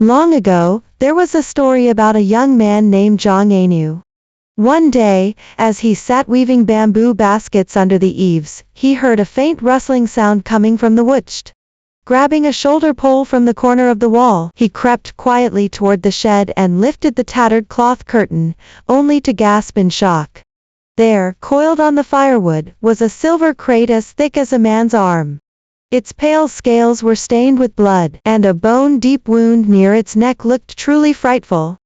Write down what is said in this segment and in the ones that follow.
Long ago, there was a story about a young man named Zhang Aniu. One day, as he sat weaving bamboo baskets under the eaves, he heard a faint rustling sound coming from the woods. Grabbing a shoulder pole from the corner of the wall, he crept quietly toward the shed and lifted the tattered cloth curtain, only to gasp in shock. There, coiled on the firewood, was a silver crate as thick as a man's arm. Its pale scales were stained with blood, and a bone-deep wound near its neck looked truly frightful.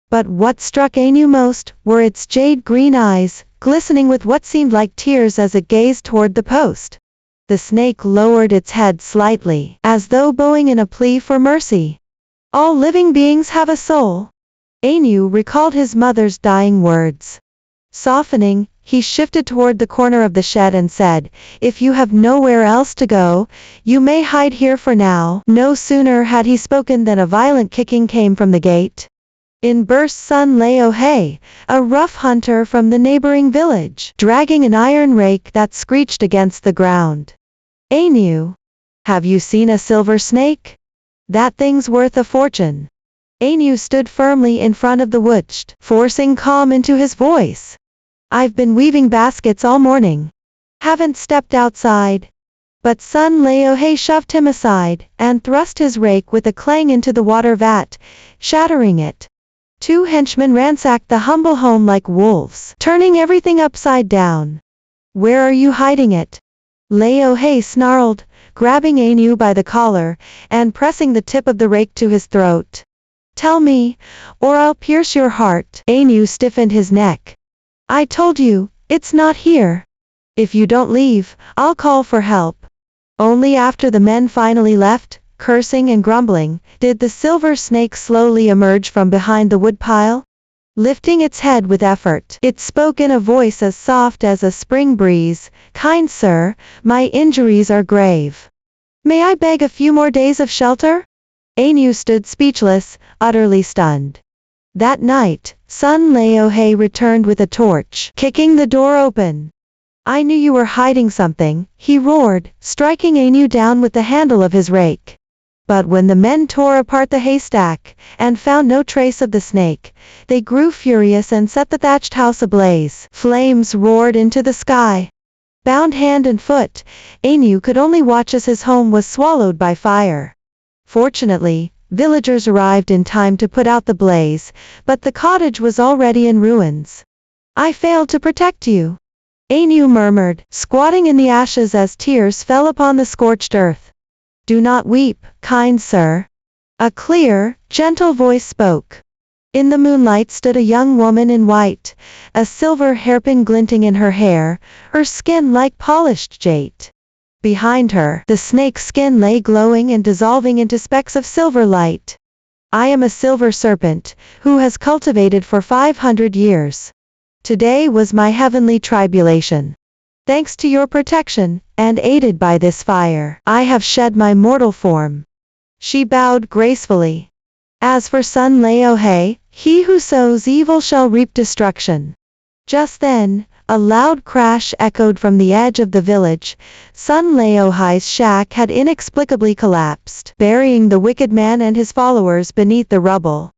But what struck Aniu most were its jade-green eyes, glistening with what seemed like tears as it gazed toward the post. The snake lowered its head slightly, as though bowing in a plea for mercy. "All living beings have a soul." Aniu recalled his mother's dying words. Softening, he shifted toward the corner of the shed and said, "If you have nowhere else to go, you may hide here for now." No sooner had he spoken than a violent kicking came from the gate. In burst Sun Laohei, a rough hunter from the neighboring village, dragging an iron rake that screeched against the ground. "Aniu, have you seen a silver snake? That thing's worth a fortune." Aniu stood firmly in front of the woods, forcing calm into his voice. "I've been weaving baskets all morning. Haven't stepped outside." But Sun Laohei shoved him aside, and thrust his rake with a clang into the water vat, shattering it. Two henchmen ransacked the humble home like wolves, turning everything upside down. "Where are you hiding it?" Laohei snarled, grabbing Aniu by the collar, and pressing the tip of the rake to his throat. "Tell me, or I'll pierce your heart." Aniu stiffened his neck. "I told you, it's not here. If you don't leave, I'll call for help." Only after the men finally left, cursing and grumbling, did the silver snake slowly emerge from behind the woodpile. Lifting its head with effort, it spoke in a voice as soft as a spring breeze, "Kind sir, my injuries are grave. May I beg a few more days of shelter?" Aniu stood speechless, utterly stunned. That night, Sun Laohei returned with a torch, kicking the door open. "I knew you were hiding something," he roared, striking Aniu down with the handle of his rake. But when the men tore apart the haystack, and found no trace of the snake, they grew furious and set the thatched house ablaze. Flames roared into the sky. Bound hand and foot, Aniu could only watch as his home was swallowed by fire. Fortunately, villagers arrived in time to put out the blaze, but the cottage was already in ruins. "I failed to protect you," Aniu murmured, squatting in the ashes as tears fell upon the scorched earth. "Do not weep, kind sir." A clear, gentle voice spoke. In the moonlight stood a young woman in white, a silver hairpin glinting in her hair, her skin like polished jade. Behind her, the snake's skin lay glowing and dissolving into specks of silver light. "I am a silver serpent, who has cultivated for 500 years. Today was my heavenly tribulation. Thanks to your protection, and aided by this fire, I have shed my mortal form." She bowed gracefully. As for Sun Laohei, he who sows evil shall reap destruction. Just then, a loud crash echoed from the edge of the village. Sun Laohei's shack had inexplicably collapsed, burying the wicked man and his followers beneath the rubble.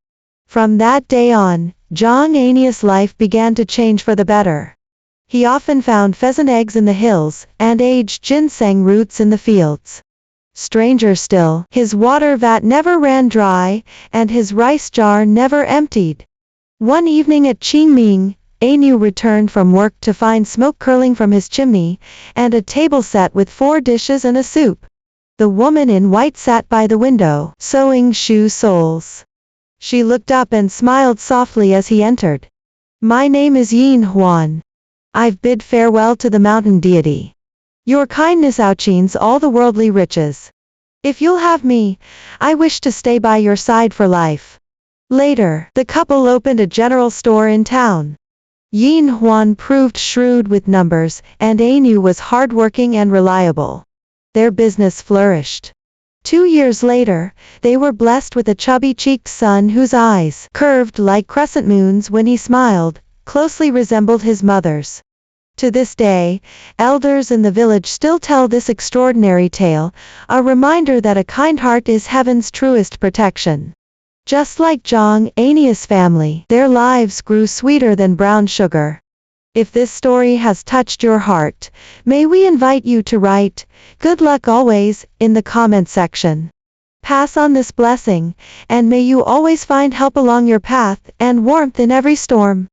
From that day on, Zhang Aniu's life began to change for the better. He often found pheasant eggs in the hills, and aged ginseng roots in the fields. Stranger still, his water vat never ran dry, and his rice jar never emptied. One evening at Qingming, Aniu returned from work to find smoke curling from his chimney, and a table set with 4 dishes and a soup. The woman in white sat by the window, sewing shoe soles. She looked up and smiled softly as he entered. "My name is Yin Huan. I've bid farewell to the mountain deity. Your kindness outshines all the worldly riches. If you'll have me, I wish to stay by your side for life." Later, the couple opened a general store in town. Yin Huan proved shrewd with numbers, and Aniu was hardworking and reliable. Their business flourished. 2 years later, they were blessed with a chubby-cheeked son whose eyes, curved like crescent moons when he smiled, closely resembled his mother's. To this day, elders in the village still tell this extraordinary tale, a reminder that a kind heart is heaven's truest protection. Just like Zhang Aniu's family, their lives grew sweeter than brown sugar. If this story has touched your heart, may we invite you to write, "Good luck always," in the comment section. Pass on this blessing, and may you always find help along your path and warmth in every storm.